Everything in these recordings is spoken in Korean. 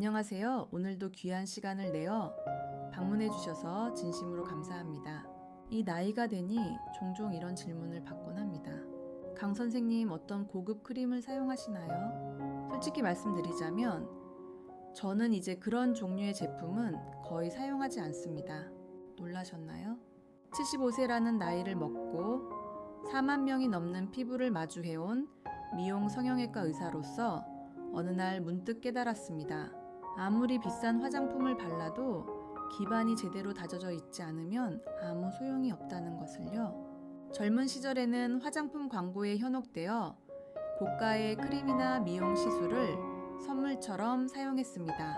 안녕하세요. 오늘도 귀한 시간을 내어 방문해 주셔서 진심으로 감사합니다. 이 나이가 되니 종종 이런 질문을 받곤 합니다. 강 선생님, 어떤 고급 크림을 사용하시나요? 솔직히 말씀드리자면 저는 이제 그런 종류의 제품은 거의 사용하지 않습니다. 놀라셨나요? 75세라는 나이를 먹고 4만 명이 넘는 피부를 마주해온 미용 성형외과 의사로서 어느 날 문득 깨달았습니다. 아무리 비싼 화장품을 발라도 기반이 제대로 다져져 있지 않으면 아무 소용이 없다는 것을요. 젊은 시절에는 화장품 광고에 현혹되어 고가의 크림이나 미용 시술을 선물처럼 사용했습니다.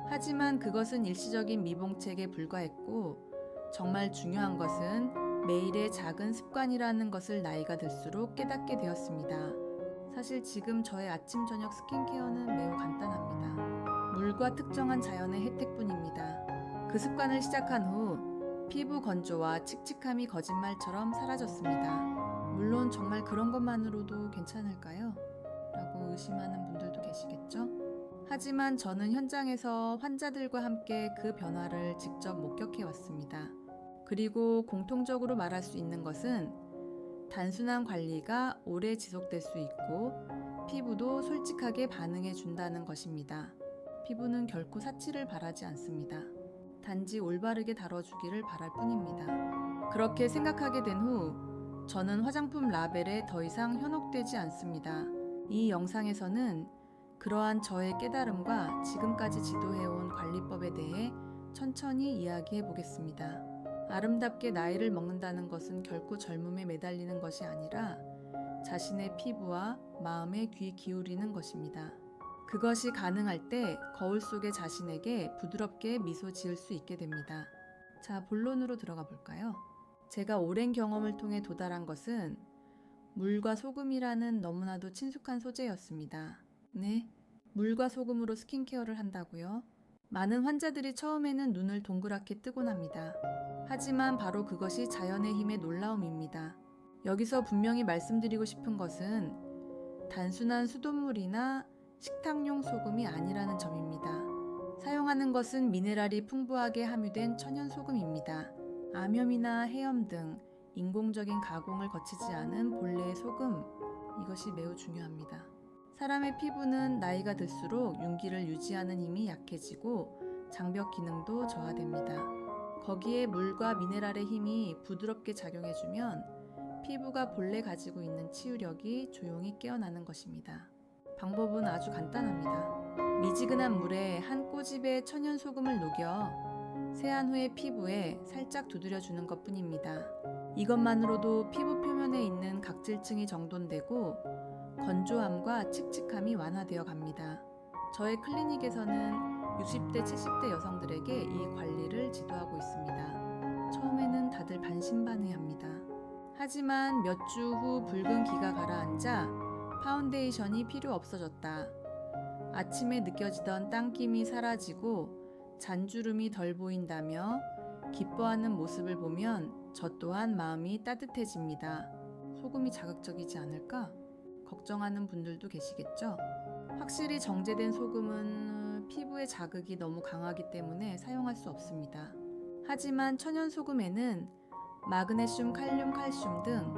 하지만 그것은 일시적인 미봉책에 불과했고, 정말 중요한 것은 매일의 작은 습관이라는 것을 나이가 들수록 깨닫게 되었습니다. 사실 지금 저의 아침 저녁 스킨케어는 매우 간단합니다. 물과 특정한 자연의 혜택뿐입니다. 그 습관을 시작한 후 피부 건조와 칙칙함이 거짓말처럼 사라졌습니다. 물론 정말 그런 것만으로도 괜찮을까요? 라고 의심하는 분들도 계시겠죠? 하지만 저는 현장에서 환자들과 함께 그 변화를 직접 목격해 왔습니다. 그리고 공통적으로 말할 수 있는 것은 단순한 관리가 오래 지속될 수 있고 피부도 솔직하게 반응해 준다는 것입니다. 피부는 결코 사치를 바라지 않습니다. 단지 올바르게 다뤄주기를 바랄 뿐입니다. 그렇게 생각하게 된 후 저는 화장품 라벨에 더 이상 현혹되지 않습니다. 이 영상에서는 그러한 저의 깨달음과 지금까지 지도해온 관리법에 대해 천천히 이야기해 보겠습니다. 아름답게 나이를 먹는다는 것은 결코 젊음에 매달리는 것이 아니라 자신의 피부와 마음에 귀 기울이는 것입니다. 그것이 가능할 때 거울 속의 자신에게 부드럽게 미소 지을 수 있게 됩니다. 자, 본론으로 들어가 볼까요? 제가 오랜 경험을 통해 도달한 것은 물과 소금이라는 너무나도 친숙한 소재였습니다. 네, 물과 소금으로 스킨케어를 한다고요? 많은 환자들이 처음에는 눈을 동그랗게 뜨곤 합니다. 하지만 바로 그것이 자연의 힘의 놀라움입니다. 여기서 분명히 말씀드리고 싶은 것은 단순한 수돗물이나 식탁용 소금이 아니라는 점입니다. 사용하는 것은 미네랄이 풍부하게 함유된 천연 소금입니다. 암염이나 해염 등 인공적인 가공을 거치지 않은 본래의 소금, 이것이 매우 중요합니다. 사람의 피부는 나이가 들수록 윤기를 유지하는 힘이 약해지고 장벽 기능도 저하됩니다. 거기에 물과 미네랄의 힘이 부드럽게 작용해주면 피부가 본래 가지고 있는 치유력이 조용히 깨어나는 것입니다. 방법은 아주 간단합니다. 미지근한 물에 한 꼬집의 천연 소금을 녹여 세안 후에 피부에 살짝 두드려주는 것 뿐입니다. 이것만으로도 피부 표면에 있는 각질층이 정돈되고 건조함과 칙칙함이 완화되어 갑니다. 저의 클리닉에서는 60대, 70대 여성들에게 이 관리를 지도하고 있습니다. 처음에는 다들 반신반의합니다. 하지만 몇 주 후 붉은 기가 가라앉아 파운데이션이 필요 없어졌다. 아침에 느껴지던 땀김이 사라지고 잔주름이 덜 보인다며 기뻐하는 모습을 보면 저 또한 마음이 따뜻해집니다. 소금이 자극적이지 않을까? 걱정하는 분들도 계시겠죠? 확실히 정제된 소금은 피부의 자극이 너무 강하기 때문에 사용할 수 없습니다. 하지만 천연 소금에는 마그네슘, 칼륨, 칼슘 등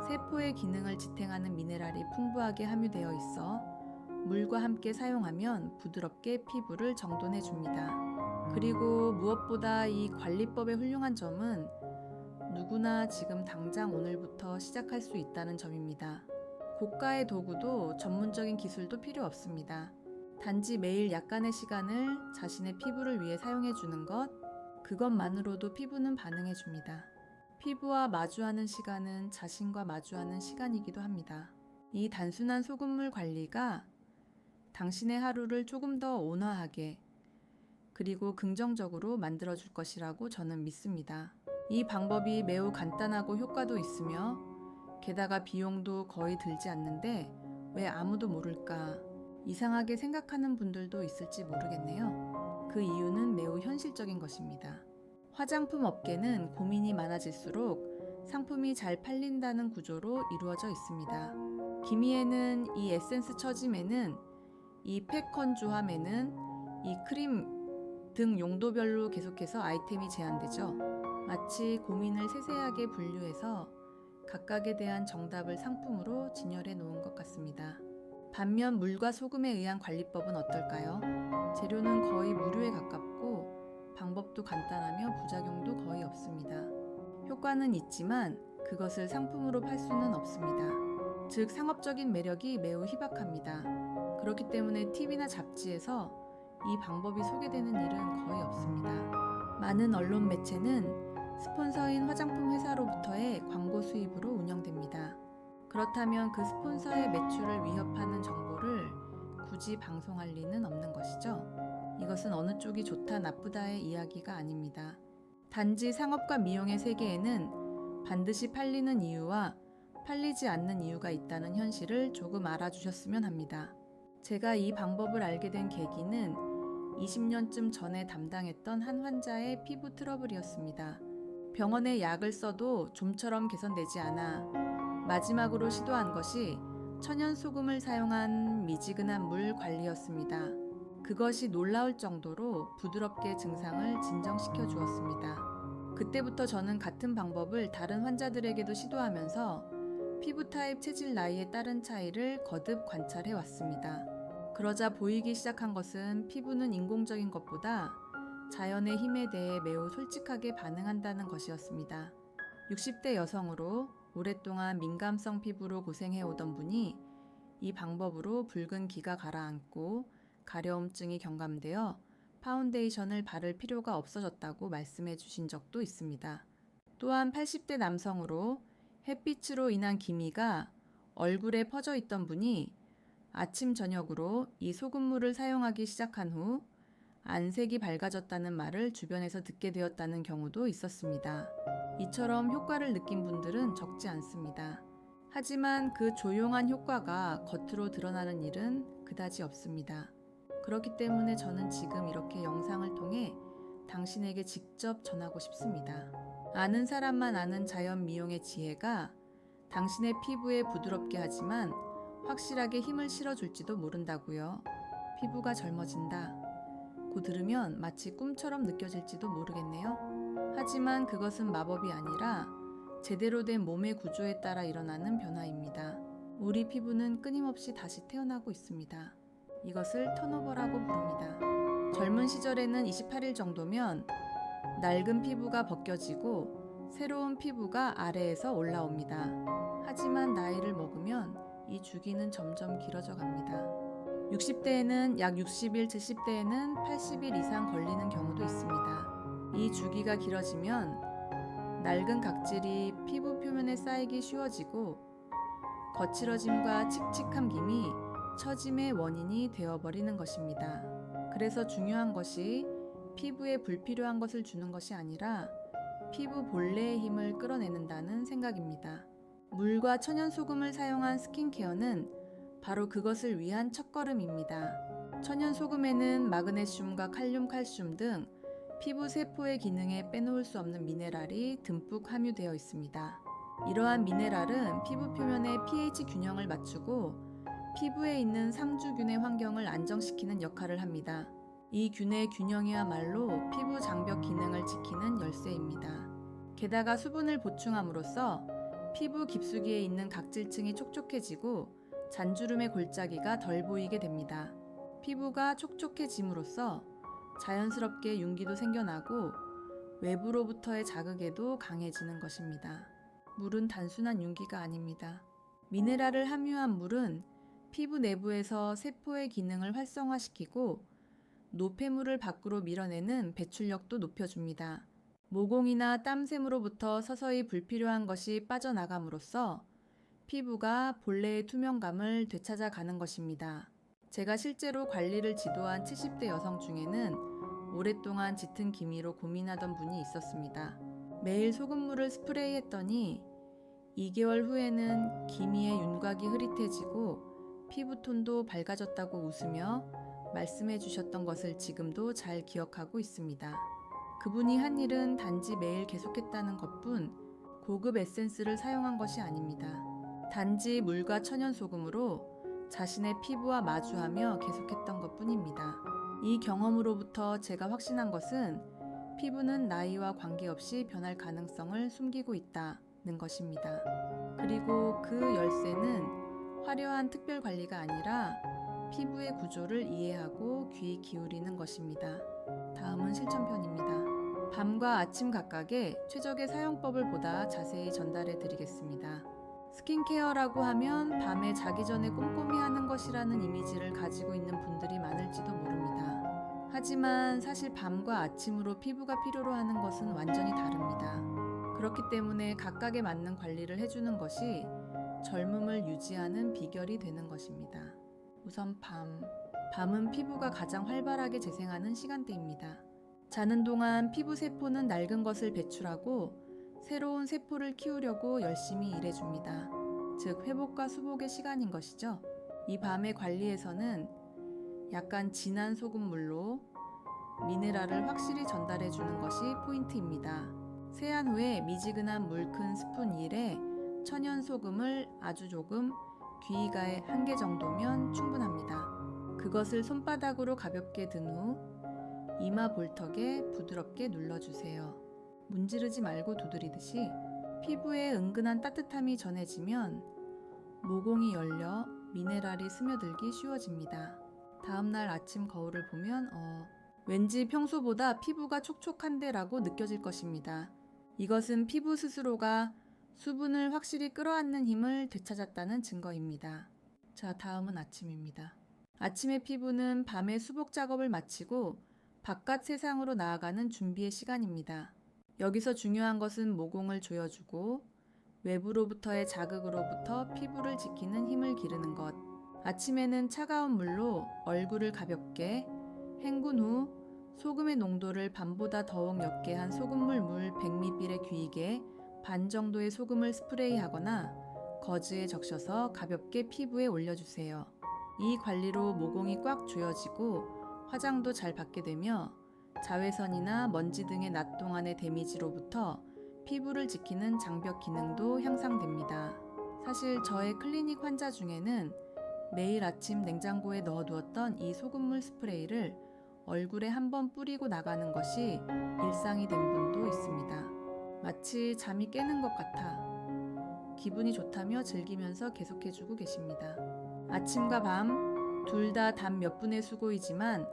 세포의 기능을 지탱하는 미네랄이 풍부하게 함유되어 있어 물과 함께 사용하면 부드럽게 피부를 정돈해 줍니다. 그리고 무엇보다 이 관리법의 훌륭한 점은 누구나 지금 당장 오늘부터 시작할 수 있다는 점입니다. 고가의 도구도 전문적인 기술도 필요 없습니다. 단지 매일 약간의 시간을 자신의 피부를 위해 사용해 주는 것, 그것만으로도 피부는 반응해 줍니다. 피부와 마주하는 시간은 자신과 마주하는 시간이기도 합니다. 이 단순한 소금물 관리가 당신의 하루를 조금 더 온화하게 그리고 긍정적으로 만들어줄 것이라고 저는 믿습니다. 이 방법이 매우 간단하고 효과도 있으며 게다가 비용도 거의 들지 않는데 왜 아무도 모를까 이상하게 생각하는 분들도 있을지 모르겠네요. 그 이유는 매우 현실적인 것입니다. 화장품 업계는 고민이 많아질수록 상품이 잘 팔린다는 구조로 이루어져 있습니다. 기미에는 이 에센스 처짐에는 이 팩 건조함에는 이 크림 등 용도별로 계속해서 아이템이 제한되죠. 마치 고민을 세세하게 분류해서 각각에 대한 정답을 상품으로 진열해 놓은 것 같습니다. 반면 물과 소금에 의한 관리법은 어떨까요? 재료는 거의 무료에 가깝고 방법도 간단하며 부작용도 거의 없습니다. 효과는 있지만 그것을 상품으로 팔 수는 없습니다. 즉 상업적인 매력이 매우 희박합니다. 그렇기 때문에 TV나 잡지에서 이 방법이 소개되는 일은 거의 없습니다. 많은 언론 매체는 스폰서인 화장품 회사로부터의 광고 수입으로 운영됩니다. 그렇다면 그 스폰서의 매출을 위협하는 정보를 굳이 방송할 리는 없는 것이죠. 이것은 어느 쪽이 좋다 나쁘다의 이야기가 아닙니다. 단지 상업과 미용의 세계에는 반드시 팔리는 이유와 팔리지 않는 이유가 있다는 현실을 조금 알아주셨으면 합니다. 제가 이 방법을 알게 된 계기는 20년쯤 전에 담당했던 한 환자의 피부 트러블이었습니다. 병원에 약을 써도 좀처럼 개선되지 않아 마지막으로 시도한 것이 천연소금을 사용한 미지근한 물 관리였습니다. 그것이 놀라울 정도로 부드럽게 증상을 진정시켜 주었습니다. 그때부터 저는 같은 방법을 다른 환자들에게도 시도하면서 피부 타입, 체질, 나이에 따른 차이를 거듭 관찰해 왔습니다. 그러자 보이기 시작한 것은 피부는 인공적인 것보다 자연의 힘에 대해 매우 솔직하게 반응한다는 것이었습니다. 60대 여성으로 오랫동안 민감성 피부로 고생해 오던 분이 이 방법으로 붉은 기가 가라앉고 가려움증이 경감되어 파운데이션을 바를 필요가 없어졌다고 말씀해 주신 적도 있습니다. 또한 80대 남성으로 햇빛으로 인한 기미가 얼굴에 퍼져 있던 분이 아침 저녁으로 이 소금물을 사용하기 시작한 후 안색이 밝아졌다는 말을 주변에서 듣게 되었다는 경우도 있었습니다. 이처럼 효과를 느낀 분들은 적지 않습니다. 하지만 그 조용한 효과가 겉으로 드러나는 일은 그다지 없습니다. 그렇기 때문에 저는 지금 이렇게 영상을 통해 당신에게 직접 전하고 싶습니다. 아는 사람만 아는 자연 미용의 지혜가 당신의 피부에 부드럽게 하지만 확실하게 힘을 실어줄지도 모른다고요. 피부가 젊어진다. 고 들으면 마치 꿈처럼 느껴질지도 모르겠네요. 하지만 그것은 마법이 아니라 제대로 된 몸의 구조에 따라 일어나는 변화입니다. 우리 피부는 끊임없이 다시 태어나고 있습니다. 이것을 턴오버라고 부릅니다. 젊은 시절에는 28일 정도면 낡은 피부가 벗겨지고 새로운 피부가 아래에서 올라옵니다. 하지만 나이를 먹으면 이 주기는 점점 길어져 갑니다. 60대에는 약 60일, 70대에는 80일 이상 걸리는 경우도 있습니다. 이 주기가 길어지면 낡은 각질이 피부 표면에 쌓이기 쉬워지고 거칠어짐과 칙칙한 김이 처짐의 원인이 되어버리는 것입니다. 그래서 중요한 것이 피부에 불필요한 것을 주는 것이 아니라 피부 본래의 힘을 끌어내는다는 생각입니다. 물과 천연소금을 사용한 스킨케어는 바로 그것을 위한 첫걸음입니다. 천연소금에는 마그네슘과 칼륨, 칼슘 등 피부 세포의 기능에 빼놓을 수 없는 미네랄이 듬뿍 함유되어 있습니다. 이러한 미네랄은 피부 표면의 pH 균형을 맞추고 피부에 있는 상주균의 환경을 안정시키는 역할을 합니다. 이 균의 균형이야말로 피부 장벽 기능을 지키는 열쇠입니다. 게다가 수분을 보충함으로써 피부 깊숙이에 있는 각질층이 촉촉해지고 잔주름의 골짜기가 덜 보이게 됩니다. 피부가 촉촉해짐으로써 자연스럽게 윤기도 생겨나고 외부로부터의 자극에도 강해지는 것입니다. 물은 단순한 윤기가 아닙니다. 미네랄을 함유한 물은 피부 내부에서 세포의 기능을 활성화시키고 노폐물을 밖으로 밀어내는 배출력도 높여줍니다. 모공이나 땀샘으로부터 서서히 불필요한 것이 빠져나감으로써 피부가 본래의 투명감을 되찾아가는 것입니다. 제가 실제로 관리를 지도한 70대 여성 중에는 오랫동안 짙은 기미로 고민하던 분이 있었습니다. 매일 소금물을 스프레이했더니 2개월 후에는 기미의 윤곽이 흐릿해지고 피부톤도 밝아졌다고 웃으며 말씀해 주셨던 것을 지금도 잘 기억하고 있습니다. 그분이 한 일은 단지 매일 계속했다는 것뿐 고급 에센스를 사용한 것이 아닙니다. 단지 물과 천연소금으로 자신의 피부와 마주하며 계속했던 것뿐입니다. 이 경험으로부터 제가 확신한 것은 피부는 나이와 관계없이 변할 가능성을 숨기고 있다는 것입니다. 그리고 그 열쇠는 화려한 특별 관리가 아니라 피부의 구조를 이해하고 귀 기울이는 것입니다. 다음은 실천편입니다. 밤과 아침 각각의 최적의 사용법을 보다 자세히 전달해 드리겠습니다. 스킨케어라고 하면 밤에 자기 전에 꼼꼼히 하는 것이라는 이미지를 가지고 있는 분들이 많을지도 모릅니다. 하지만 사실 밤과 아침으로 피부가 필요로 하는 것은 완전히 다릅니다. 그렇기 때문에 각각에 맞는 관리를 해주는 것이 젊음을 유지하는 비결이 되는 것입니다. 우선 밤은 피부가 가장 활발하게 재생하는 시간대입니다. 자는 동안 피부 세포는 낡은 것을 배출하고 새로운 세포를 키우려고 열심히 일해줍니다. 즉 회복과 수복의 시간인 것이죠. 이 밤의 관리에서는 약간 진한 소금물로 미네랄을 확실히 전달해주는 것이 포인트입니다. 세안 후에 미지근한 물 큰 스푼 1에 천연 소금을 아주 조금 귀이가에 1개 정도면 충분합니다. 그것을 손바닥으로 가볍게 든 후 이마 볼턱에 부드럽게 눌러주세요. 문지르지 말고 두드리듯이 피부에 은근한 따뜻함이 전해지면 모공이 열려 미네랄이 스며들기 쉬워집니다. 다음날 아침 거울을 보면 왠지 평소보다 피부가 촉촉한데 라고 느껴질 것입니다. 이것은 피부 스스로가 수분을 확실히 끌어안는 힘을 되찾았다는 증거입니다. 자, 다음은 아침입니다. 아침의 피부는 밤의 수복 작업을 마치고 바깥 세상으로 나아가는 준비의 시간입니다. 여기서 중요한 것은 모공을 조여주고 외부로부터의 자극으로부터 피부를 지키는 힘을 기르는 것. 아침에는 차가운 물로 얼굴을 가볍게 헹군 후 소금의 농도를 밤보다 더욱 옅게 한 소금물 물 100ml의 귀이게 반 정도의 소금을 스프레이하거나 거즈에 적셔서 가볍게 피부에 올려주세요. 이 관리로 모공이 꽉 조여지고 화장도 잘 받게 되며 자외선이나 먼지 등의 낮 동안의 데미지로부터 피부를 지키는 장벽 기능도 향상됩니다. 사실 저의 클리닉 환자 중에는 매일 아침 냉장고에 넣어두었던 이 소금물 스프레이를 얼굴에 한번 뿌리고 나가는 것이 일상이 된 분도 있습니다. 마치 잠이 깨는 것 같아 기분이 좋다며 즐기면서 계속해주고 계십니다. 아침과 밤 둘 다 단 몇 분의 수고이지만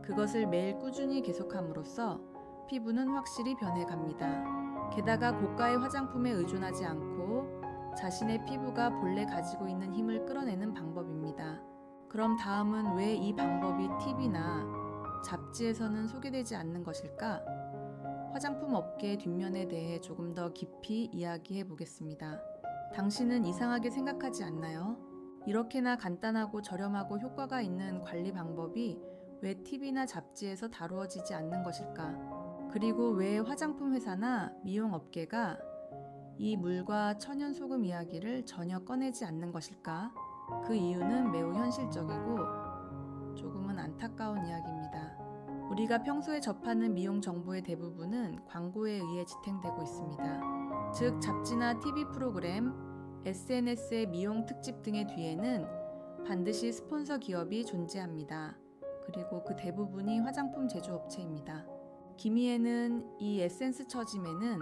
그것을 매일 꾸준히 계속함으로써 피부는 확실히 변해갑니다. 게다가 고가의 화장품에 의존하지 않고 자신의 피부가 본래 가지고 있는 힘을 끌어내는 방법입니다. 그럼 다음은 왜 이 방법이 팁이나 잡지에서는 소개되지 않는 것일까? 화장품 업계 뒷면에 대해 조금 더 깊이 이야기해 보겠습니다. 당신은 이상하게 생각하지 않나요? 이렇게나 간단하고 저렴하고 효과가 있는 관리 방법이 왜 TV나 잡지에서 다루어지지 않는 것일까? 그리고 왜 화장품 회사나 미용 업계가 이 물과 천연 소금 이야기를 전혀 꺼내지 않는 것일까? 그 이유는 매우 현실적이고 조금은 안타까운 이야기입니다. 우리가 평소에 접하는 미용 정보의 대부분은 광고에 의해 지탱되고 있습니다. 즉 잡지나 TV 프로그램, SNS의 미용 특집 등의 뒤에는 반드시 스폰서 기업이 존재합니다. 그리고 그 대부분이 화장품 제조업체입니다. 기미에는 이 에센스 처짐에는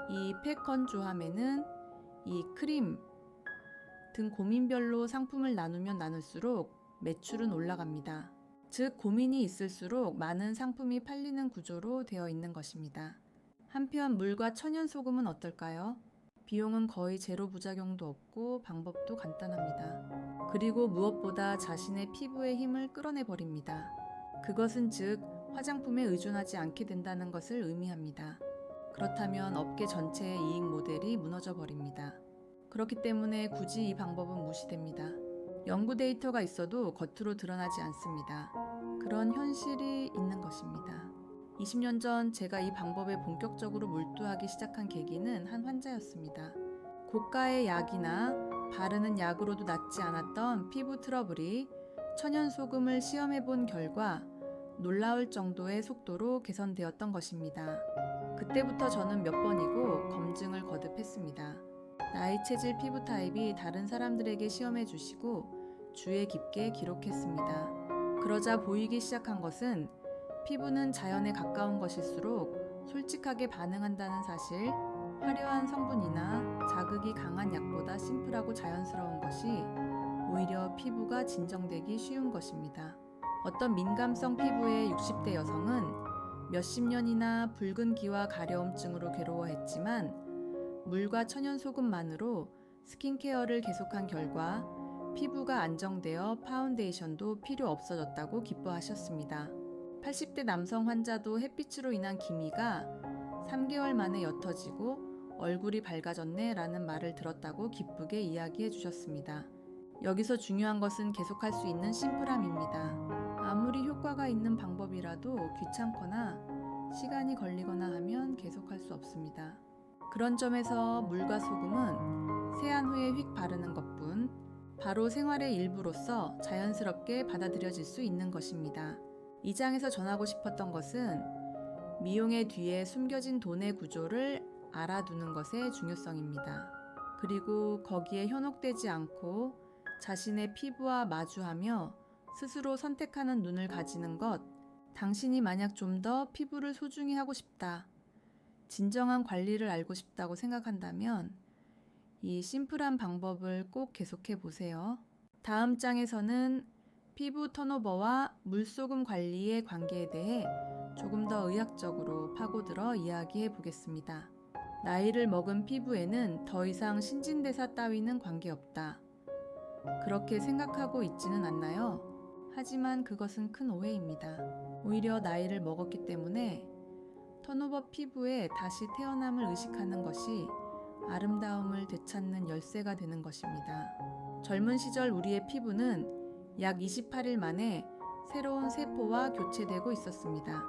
이 팩건조함에는 이 크림 등 고민별로 상품을 나누면 나눌수록 매출은 올라갑니다. 즉 고민이 있을수록 많은 상품이 팔리는 구조로 되어 있는 것입니다. 한편 물과 천연 소금은 어떨까요? 비용은 거의 제로 부작용도 없고 방법도 간단합니다. 그리고 무엇보다 자신의 피부의 힘을 끌어내버립니다. 그것은 즉 화장품에 의존하지 않게 된다는 것을 의미합니다. 그렇다면 업계 전체의 이익 모델이 무너져 버립니다. 그렇기 때문에 굳이 이 방법은 무시됩니다. 연구 데이터가 있어도 겉으로 드러나지 않습니다. 그런 현실이 있는 것입니다. 20년 전 제가 이 방법에 본격적으로 몰두하기 시작한 계기는 한 환자였습니다. 고가의 약이나 바르는 약으로도 낫지 않았던 피부 트러블이 천연 소금을 시험해 본 결과 놀라울 정도의 속도로 개선되었던 것입니다. 그때부터 저는 몇 번이고 검증을 거듭했습니다. 나이, 체질, 피부 타입이 다른 사람들에게 시험해 주시고 주의 깊게 기록했습니다. 그러자 보이기 시작한 것은 피부는 자연에 가까운 것일수록 솔직하게 반응한다는 사실, 화려한 성분이나 자극이 강한 약보다 심플하고 자연스러운 것이 오히려 피부가 진정되기 쉬운 것입니다. 어떤 민감성 피부의 60대 여성은 몇십 년이나 붉은 기와 가려움증으로 괴로워했지만 물과 천연 소금만으로 스킨케어를 계속한 결과 피부가 안정되어 파운데이션도 필요 없어졌다고 기뻐하셨습니다. 80대 남성 환자도 햇빛으로 인한 기미가 3개월 만에 옅어지고 얼굴이 밝아졌네 라는 말을 들었다고 기쁘게 이야기해 주셨습니다. 여기서 중요한 것은 계속할 수 있는 심플함입니다. 아무리 효과가 있는 방법이라도 귀찮거나 시간이 걸리거나 하면 계속할 수 없습니다. 그런 점에서 물과 소금은 세안 후에 휙 바르는 것뿐 바로 생활의 일부로서 자연스럽게 받아들여질 수 있는 것입니다. 이 장에서 전하고 싶었던 것은 미용의 뒤에 숨겨진 돈의 구조를 알아두는 것의 중요성입니다. 그리고 거기에 현혹되지 않고 자신의 피부와 마주하며 스스로 선택하는 눈을 가지는 것, 당신이 만약 좀 더 피부를 소중히 하고 싶다, 진정한 관리를 알고 싶다고 생각한다면 이 심플한 방법을 꼭 계속해 보세요. 다음 장에서는 피부 턴오버와 물소금 관리의 관계에 대해 조금 더 의학적으로 파고들어 이야기해 보겠습니다. 나이를 먹은 피부에는 더 이상 신진대사 따위는 관계없다. 그렇게 생각하고 있지는 않나요? 하지만 그것은 큰 오해입니다. 오히려 나이를 먹었기 때문에 턴오버 피부에 다시 태어남을 의식하는 것이 아름다움을 되찾는 열쇠가 되는 것입니다. 젊은 시절 우리의 피부는 약 28일 만에 새로운 세포와 교체되고 있었습니다.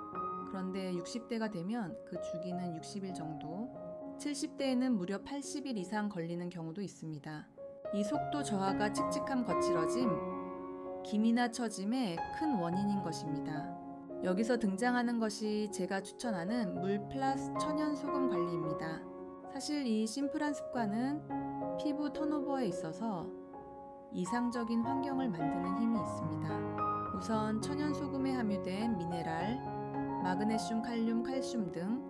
그런데 60대가 되면 그 주기는 60일 정도, 70대에는 무려 80일 이상 걸리는 경우도 있습니다. 이 속도 저하가 칙칙함 거칠어짐, 기미나 처짐의 큰 원인인 것입니다. 여기서 등장하는 것이 제가 추천하는 물 플러스 천연 소금 관리입니다. 사실 이 심플한 습관은 피부 턴오버에 있어서 이상적인 환경을 만드는 힘이 있습니다. 우선 천연 소금에 함유된 미네랄, 마그네슘, 칼륨, 칼슘 등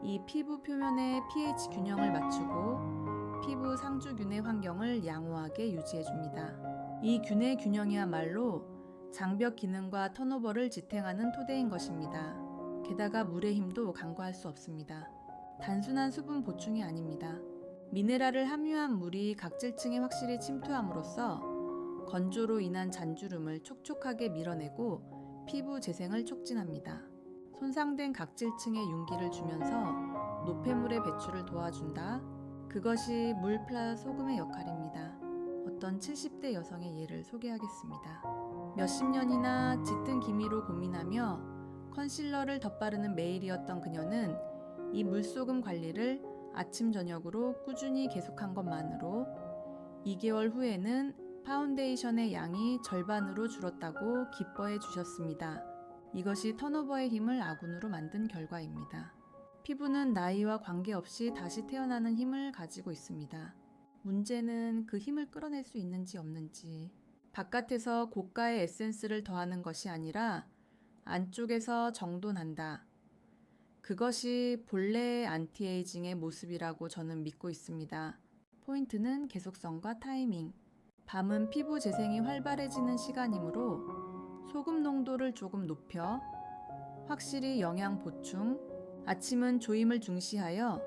이 피부 표면의 pH 균형을 맞추고 피부 상주균의 환경을 양호하게 유지해줍니다. 이 균의 균형이야말로 장벽 기능과 턴오버를 지탱하는 토대인 것입니다. 게다가 물의 힘도 간과할 수 없습니다. 단순한 수분 보충이 아닙니다. 미네랄을 함유한 물이 각질층에 확실히 침투함으로써 건조로 인한 잔주름을 촉촉하게 밀어내고 피부 재생을 촉진합니다. 손상된 각질층에 윤기를 주면서 노폐물의 배출을 도와준다. 그것이 물 플러스 소금의 역할입니다. 어떤 70대 여성의 예를 소개하겠습니다. 몇십 년이나 짙은 기미로 고민하며 컨실러를 덧바르는 매일이었던 그녀는 이 물소금 관리를 아침 저녁으로 꾸준히 계속한 것만으로 2개월 후에는 파운데이션의 양이 절반으로 줄었다고 기뻐해 주셨습니다. 이것이 턴오버의 힘을 아군으로 만든 결과입니다. 피부는 나이와 관계없이 다시 태어나는 힘을 가지고 있습니다. 문제는 그 힘을 끌어낼 수 있는지 없는지, 바깥에서 고가의 에센스를 더하는 것이 아니라 안쪽에서 정돈한다. 그것이 본래의 안티에이징의 모습이라고 저는 믿고 있습니다. 포인트는 계속성과 타이밍. 밤은 피부 재생이 활발해지는 시간이므로 소금 농도를 조금 높여 확실히 영양 보충, 아침은 조임을 중시하여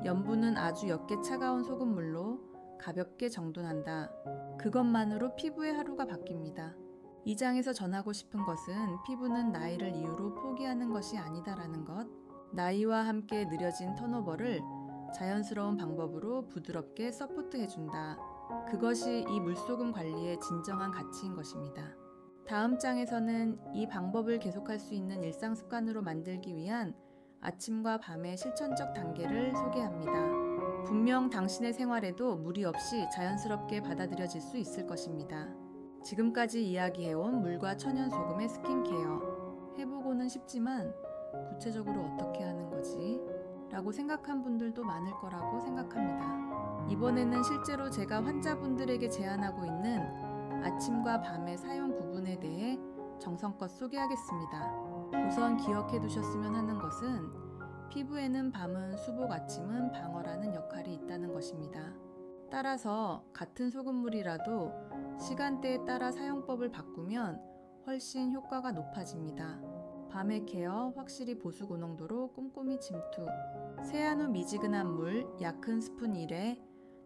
염분은 아주 옅게 차가운 소금물로 가볍게 정돈한다. 그것만으로 피부의 하루가 바뀝니다. 이 장에서 전하고 싶은 것은 피부는 나이를 이유로 포기하는 것이 아니다라는 것, 나이와 함께 느려진 턴오버를 자연스러운 방법으로 부드럽게 서포트해준다. 그것이 이 물소금 관리의 진정한 가치인 것입니다. 다음 장에서는 이 방법을 계속할 수 있는 일상 습관으로 만들기 위한 아침과 밤의 실천적 단계를 소개합니다. 분명 당신의 생활에도 무리 없이 자연스럽게 받아들여질 수 있을 것입니다. 지금까지 이야기해온 물과 천연 소금의 스킨케어. 해보고는 싶지만 구체적으로 어떻게 하는 거지? 라고 생각한 분들도 많을 거라고 생각합니다. 이번에는 실제로 제가 환자분들에게 제안하고 있는 아침과 밤의 사용 구분에 대해 정성껏 소개하겠습니다. 우선 기억해 두셨으면 하는 것은 피부에는 밤은 수복, 아침은 방어라는 역할이 있다는 것입니다. 따라서 같은 소금물이라도 시간대에 따라 사용법을 바꾸면 훨씬 효과가 높아집니다. 밤의 케어 확실히 보수 고농도로 꼼꼼히 침투. 세안 후 미지근한 물 약 큰 스푼 1에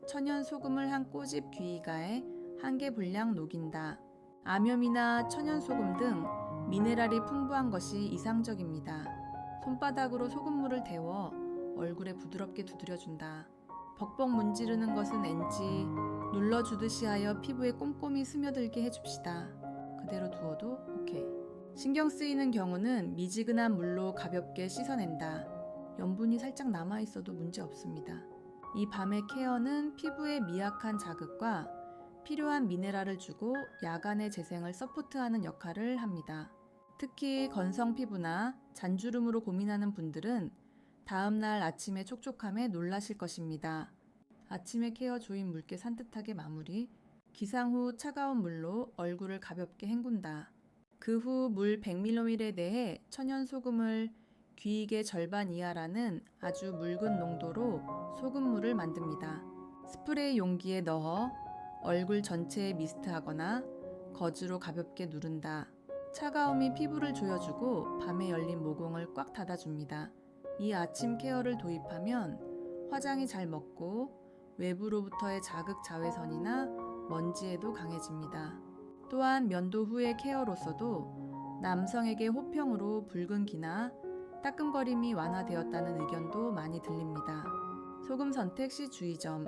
천연 소금을 한 꼬집 귀이가에 한 개 분량 녹인다. 암염이나 천연 소금 등 미네랄이 풍부한 것이 이상적입니다. 손바닥으로 소금물을 데워 얼굴에 부드럽게 두드려준다. 벅벅 문지르는 것은 NG. 눌러주듯이 하여 피부에 꼼꼼히 스며들게 해줍시다. 그대로 두어도 오케이. 신경 쓰이는 경우는 미지근한 물로 가볍게 씻어낸다. 염분이 살짝 남아있어도 문제 없습니다. 이 밤의 케어는 피부에 미약한 자극과 필요한 미네랄을 주고 야간의 재생을 서포트하는 역할을 합니다. 특히 건성 피부나 잔주름으로 고민하는 분들은 다음날 아침의 촉촉함에 놀라실 것입니다. 아침의 케어 조인 묽게 산뜻하게 마무리. 기상 후 차가운 물로 얼굴을 가볍게 헹군다. 그 후 물 100ml에 대해 천연 소금을 귀이개 절반 이하라는 아주 묽은 농도로 소금물을 만듭니다. 스프레이 용기에 넣어 얼굴 전체에 미스트하거나 거즈로 가볍게 누른다. 차가움이 피부를 조여주고 밤에 열린 모공을 꽉 닫아줍니다. 이 아침 케어를 도입하면 화장이 잘 먹고 외부로부터의 자극 자외선이나 먼지에도 강해집니다. 또한 면도 후의 케어로서도 남성에게 호평으로 붉은 기나 따끔거림이 완화되었다는 의견도 많이 들립니다. 소금 선택 시 주의점.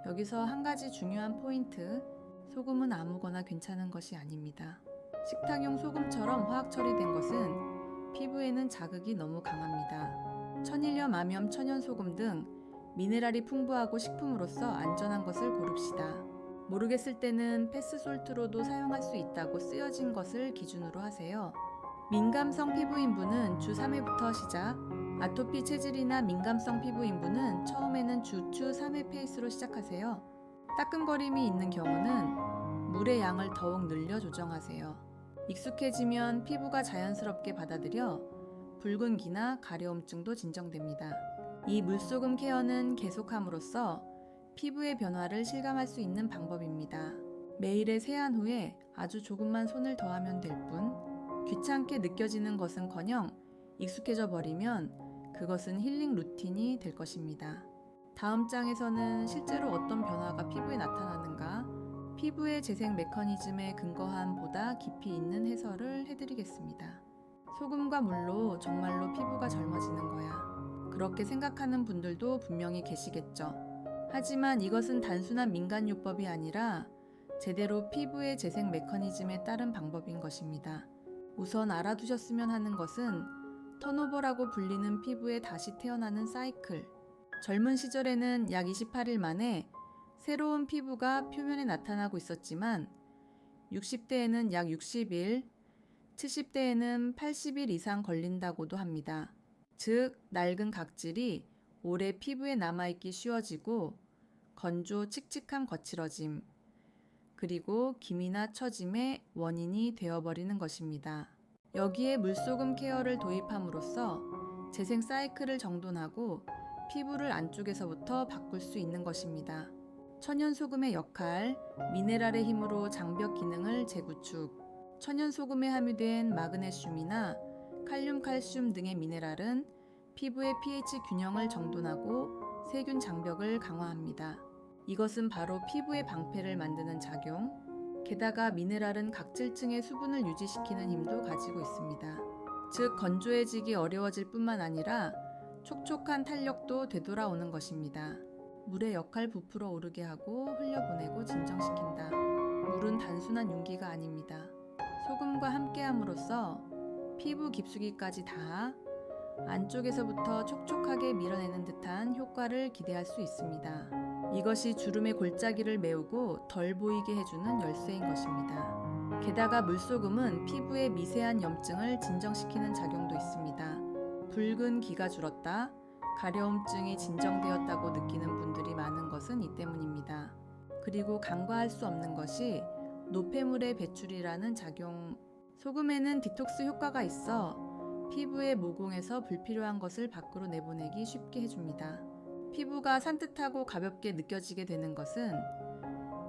여기서 한 가지 중요한 포인트. 소금은 아무거나 괜찮은 것이 아닙니다. 식탁용 소금처럼 화학 처리된 것은 피부에는 자극이 너무 강합니다. 천일염, 암염, 천연 소금 등 미네랄이 풍부하고 식품으로서 안전한 것을 고릅시다. 모르겠을 때는 패스솔트로도 사용할 수 있다고 쓰여진 것을 기준으로 하세요. 민감성 피부인분은 주 3회부터 시작. 아토피 체질이나 민감성 피부인분은 처음에는 주추 3회 페이스로 시작하세요. 따끔거림이 있는 경우는 물의 양을 더욱 늘려 조정하세요. 익숙해지면 피부가 자연스럽게 받아들여 붉은 기나 가려움증도 진정됩니다. 이 물소금 케어는 계속함으로써 피부의 변화를 실감할 수 있는 방법입니다. 매일의 세안 후에 아주 조금만 손을 더하면 될 뿐, 귀찮게 느껴지는 것은커녕 익숙해져 버리면 그것은 힐링 루틴이 될 것입니다. 다음 장에서는 실제로 어떤 변화가 피부에 나타나는가, 피부의 재생 메커니즘에 근거한 보다 깊이 있는 해설을 해드리겠습니다. 소금과 물로 정말로 피부가 젊어지는 거야. 그렇게 생각하는 분들도 분명히 계시겠죠. 하지만 이것은 단순한 민간요법이 아니라 제대로 피부의 재생 메커니즘에 따른 방법인 것입니다. 우선 알아두셨으면 하는 것은 턴오버라고 불리는 피부에 다시 태어나는 사이클. 젊은 시절에는 약 28일 만에 새로운 피부가 표면에 나타나고 있었지만 60대에는 약 60일, 70대에는 80일 이상 걸린다고도 합니다. 즉, 낡은 각질이 오래 피부에 남아있기 쉬워지고 건조, 칙칙함, 거칠어짐, 그리고 기미나 처짐의 원인이 되어버리는 것입니다. 여기에 물소금 케어를 도입함으로써 재생 사이클을 정돈하고 피부를 안쪽에서부터 바꿀 수 있는 것입니다. 천연소금의 역할, 미네랄의 힘으로 장벽 기능을 재구축. 천연소금에 함유된 마그네슘이나 칼륨, 칼슘 등의 미네랄은 피부의 pH 균형을 정돈하고 세균 장벽을 강화합니다. 이것은 바로 피부의 방패를 만드는 작용, 게다가 미네랄은 각질층의 수분을 유지시키는 힘도 가지고 있습니다. 즉, 건조해지기 어려워질 뿐만 아니라 촉촉한 탄력도 되돌아오는 것입니다. 물의 역할 부풀어 오르게 하고 흘려보내고 진정시킨다. 물은 단순한 용기가 아닙니다. 소금과 함께함으로써 피부 깊숙이까지 다 안쪽에서부터 촉촉하게 밀어내는 듯한 효과를 기대할 수 있습니다. 이것이 주름의 골짜기를 메우고 덜 보이게 해주는 열쇠인 것입니다. 게다가 물소금은 피부의 미세한 염증을 진정시키는 작용도 있습니다. 붉은 기가 줄었다, 가려움증이 진정되었다고 느끼는 분들이 많은 것은 이 때문입니다. 그리고 간과할 수 없는 것이 노폐물의 배출이라는 작용. 소금에는 디톡스 효과가 있어 피부의 모공에서 불필요한 것을 밖으로 내보내기 쉽게 해줍니다. 피부가 산뜻하고 가볍게 느껴지게 되는 것은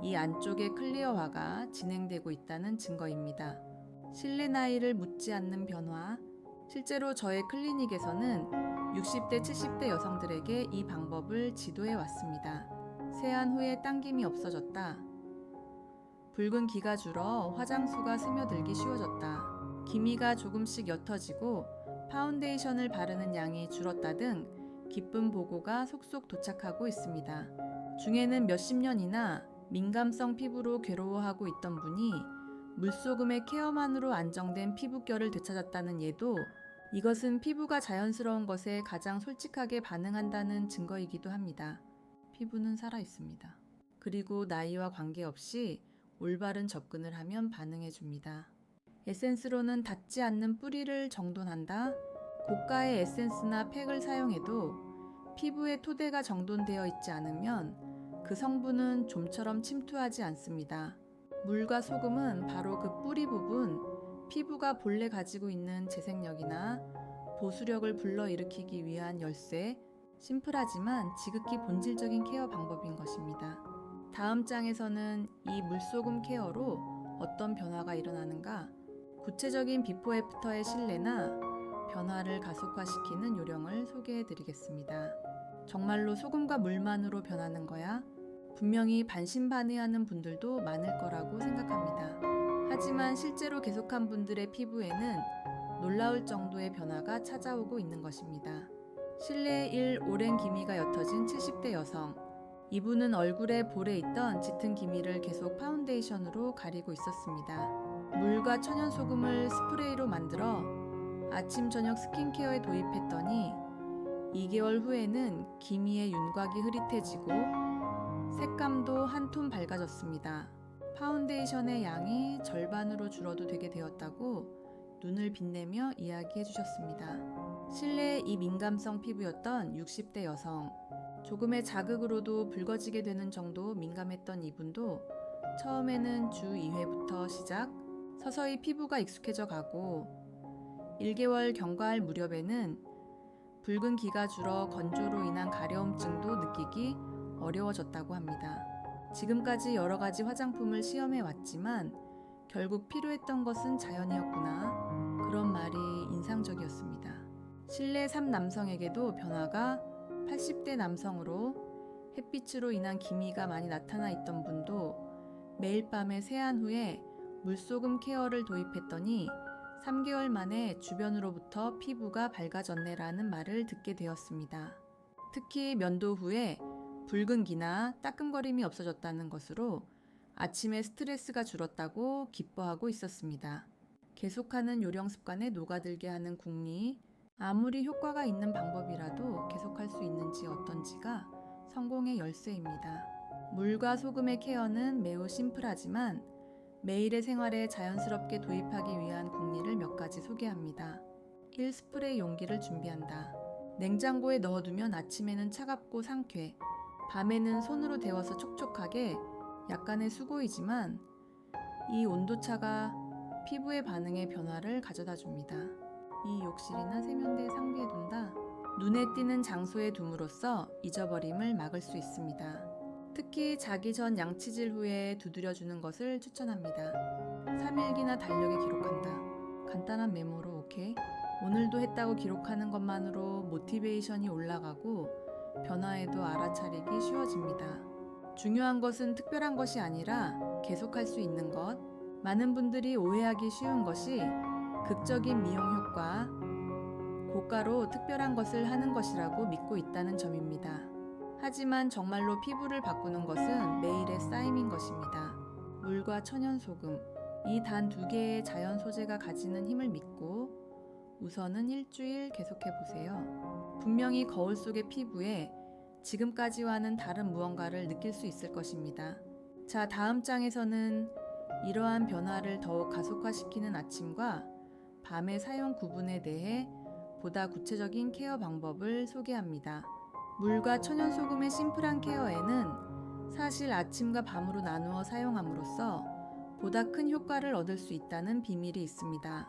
이 안쪽의 클리어화가 진행되고 있다는 증거입니다. 실내 나이를 묻지 않는 변화. 실제로 저의 클리닉에서는 60대, 70대 여성들에게 이 방법을 지도해 왔습니다. 세안 후에 당김이 없어졌다. 붉은 기가 줄어 화장수가 스며들기 쉬워졌다. 기미가 조금씩 옅어지고 파운데이션을 바르는 양이 줄었다 등 기쁜 보고가 속속 도착하고 있습니다. 중에는 몇십 년이나 민감성 피부로 괴로워하고 있던 분이 물소금의 케어만으로 안정된 피부결을 되찾았다는 예도 이것은 피부가 자연스러운 것에 가장 솔직하게 반응한다는 증거이기도 합니다. 피부는 살아있습니다. 그리고 나이와 관계없이 올바른 접근을 하면 반응해줍니다. 에센스로는 닿지 않는 뿌리를 정돈한다. 고가의 에센스나 팩을 사용해도 피부에 토대가 정돈되어 있지 않으면 그 성분은 좀처럼 침투하지 않습니다. 물과 소금은 바로 그 뿌리 부분, 피부가 본래 가지고 있는 재생력이나 보수력을 불러일으키기 위한 열쇠, 심플하지만 지극히 본질적인 케어 방법인 것입니다. 다음 장에서는 이 물소금 케어로 어떤 변화가 일어나는가, 구체적인 비포 애프터의 신뢰나 변화를 가속화시키는 요령을 소개해 드리겠습니다. 정말로 소금과 물만으로 변하는 거야? 분명히 반신반의하는 분들도 많을 거라고 생각합니다. 하지만 실제로 계속한 분들의 피부에는 놀라울 정도의 변화가 찾아오고 있는 것입니다. 실내에 오랜 기미가 옅어진 70대 여성. 이분은 얼굴에 볼에 있던 짙은 기미를 계속 파운데이션으로 가리고 있었습니다. 물과 천연소금을 스프레이로 만들어 아침 저녁 스킨케어에 도입했더니 2개월 후에는 기미의 윤곽이 흐릿해지고 색감도 한 톤 밝아졌습니다. 파운데이션의 양이 절반으로 줄어도 되게 되었다고 눈을 빛내며 이야기해 주셨습니다. 실내의 이 민감성 피부였던 60대 여성. 조금의 자극으로도 붉어지게 되는 정도 민감했던 이분도 처음에는 주 2회부터 시작, 서서히 피부가 익숙해져 가고 1개월 경과할 무렵에는 붉은 기가 줄어 건조로 인한 가려움증도 느끼기 어려워졌다고 합니다. 지금까지 여러 가지 화장품을 시험해 왔지만 결국 필요했던 것은 자연이었구나. 그런 말이 인상적이었습니다. 실내 3 남성에게도 변화가 80대 남성으로 햇빛으로 인한 기미가 많이 나타나 있던 분도 매일 밤에 세안 후에 물소금 케어를 도입했더니 3개월 만에 주변으로부터 피부가 밝아졌네라는 말을 듣게 되었습니다. 특히 면도 후에 붉은 기나 따끔거림이 없어졌다는 것으로 아침에 스트레스가 줄었다고 기뻐하고 있었습니다. 계속하는 요령 습관에 녹아들게 하는 궁리, 아무리 효과가 있는 방법이라도 계속할 수 있는지 어떤지가 성공의 열쇠입니다. 물과 소금의 케어는 매우 심플하지만 매일의 생활에 자연스럽게 도입하기 위한 궁리를 몇 가지 소개합니다. 1. 스프레이 용기를 준비한다. 냉장고에 넣어두면 아침에는 차갑고 상쾌, 밤에는 손으로 데워서 촉촉하게 약간의 수고이지만 이 온도차가 피부의 반응에 변화를 가져다 줍니다. 이 욕실이나 세면대에 상비해 둔다. 눈에 띄는 장소에 둠으로써 잊어버림을 막을 수 있습니다. 특히 자기 전 양치질 후에 두드려주는 것을 추천합니다. 3일기나 달력에 기록한다. 간단한 메모로 오케이. 오늘도 했다고 기록하는 것만으로 모티베이션이 올라가고 변화에도 알아차리기 쉬워집니다. 중요한 것은 특별한 것이 아니라 계속할 수 있는 것. 많은 분들이 오해하기 쉬운 것이 극적인 미용 효과, 고가로 특별한 것을 하는 것이라고 믿고 있다는 점입니다. 하지만 정말로 피부를 바꾸는 것은 매일의 쌓임인 것입니다. 물과 천연소금, 이 단 2개의 자연 소재가 가지는 힘을 믿고 우선은 일주일 계속해보세요. 분명히 거울 속의 피부에 지금까지와는 다른 무언가를 느낄 수 있을 것입니다. 자, 다음 장에서는 이러한 변화를 더욱 가속화시키는 아침과 밤의 사용 구분에 대해 보다 구체적인 케어 방법을 소개합니다. 물과 천연소금의 심플한 케어에는 사실 아침과 밤으로 나누어 사용함으로써 보다 큰 효과를 얻을 수 있다는 비밀이 있습니다.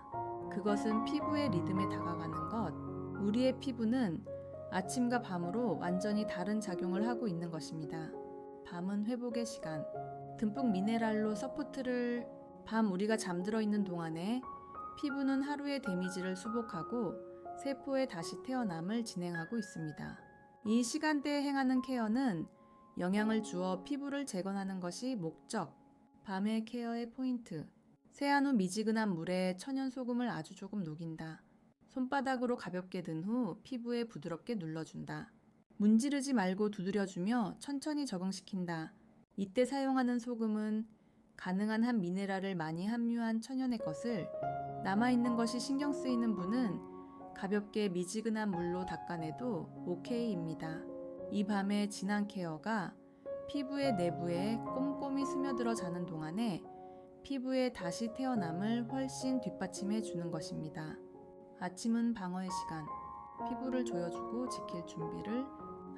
그것은 피부의 리듬에 다가가는 것. 우리의 피부는 아침과 밤으로 완전히 다른 작용을 하고 있는 것입니다. 밤은 회복의 시간. 듬뿍 미네랄로 서포트를 밤 우리가 잠들어 있는 동안에 피부는 하루의 데미지를 수복하고 세포의 다시 태어남을 진행하고 있습니다. 이 시간대에 행하는 케어는 영향을 주어 피부를 재건하는 것이 목적. 밤의 케어의 포인트. 세안 후 미지근한 물에 천연 소금을 아주 조금 녹인다. 손바닥으로 가볍게 든 후 피부에 부드럽게 눌러준다. 문지르지 말고 두드려주며 천천히 적응시킨다. 이때 사용하는 소금은 가능한 한 미네랄을 많이 함유한 천연의 것을, 남아있는 것이 신경 쓰이는 분은 가볍게 미지근한 물로 닦아내도 오케이입니다. 이 밤의 진한 케어가 피부의 내부에 꼼꼼히 스며들어 자는 동안에 피부의 다시 태어남을 훨씬 뒷받침해 주는 것입니다. 아침은 방어의 시간. 피부를 조여주고 지킬 준비를.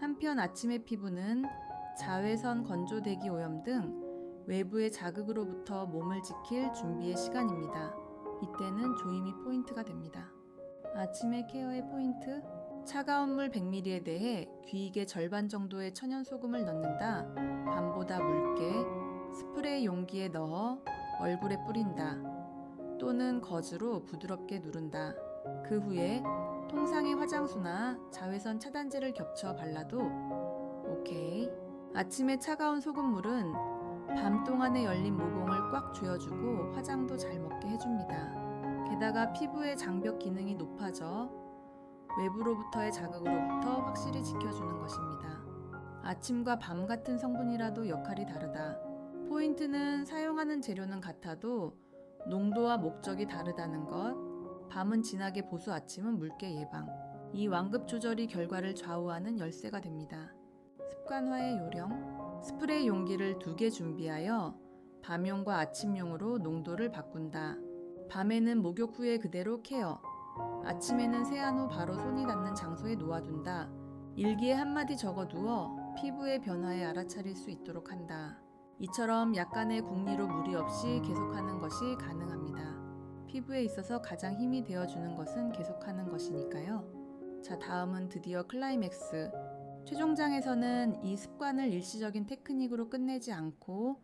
한편 아침의 피부는 자외선, 건조대기 오염 등 외부의 자극으로부터 몸을 지킬 준비의 시간입니다. 이때는 조임이 포인트가 됩니다. 아침의 케어의 포인트. 차가운 물 100ml에 대해 귀이개 절반 정도의 천연 소금을 넣는다. 밤보다 묽게 스프레이 용기에 넣어 얼굴에 뿌린다. 또는 거즈로 부드럽게 누른다. 그 후에 통상의 화장수나 자외선 차단제를 겹쳐 발라도 오케이. 아침에 차가운 소금물은 밤 동안에 열린 모공을 꽉 조여주고 화장도 잘 먹게 해줍니다. 게다가 피부의 장벽 기능이 높아져 외부로부터의 자극으로부터 확실히 지켜주는 것입니다. 아침과 밤 같은 성분이라도 역할이 다르다. 포인트는 사용하는 재료는 같아도 농도와 목적이 다르다는 것. 밤은 진하게 보수, 아침은 묽게 예방. 이 완급 조절이 결과를 좌우하는 열쇠가 됩니다. 습관화의 요령. 스프레이 용기를 2개 준비하여 밤용과 아침용으로 농도를 바꾼다. 밤에는 목욕 후에 그대로 케어. 아침에는 세안 후 바로 손이 닿는 장소에 놓아둔다. 일기에 한마디 적어두어 피부의 변화에 알아차릴 수 있도록 한다. 이처럼 약간의 궁리로 무리 없이 계속하는 것이 가능합니다. 피부에 있어서 가장 힘이 되어주는 것은 계속하는 것이니까요. 자, 다음은 드디어 클라이맥스. 최종장에서는 이 습관을 일시적인 테크닉으로 끝내지 않고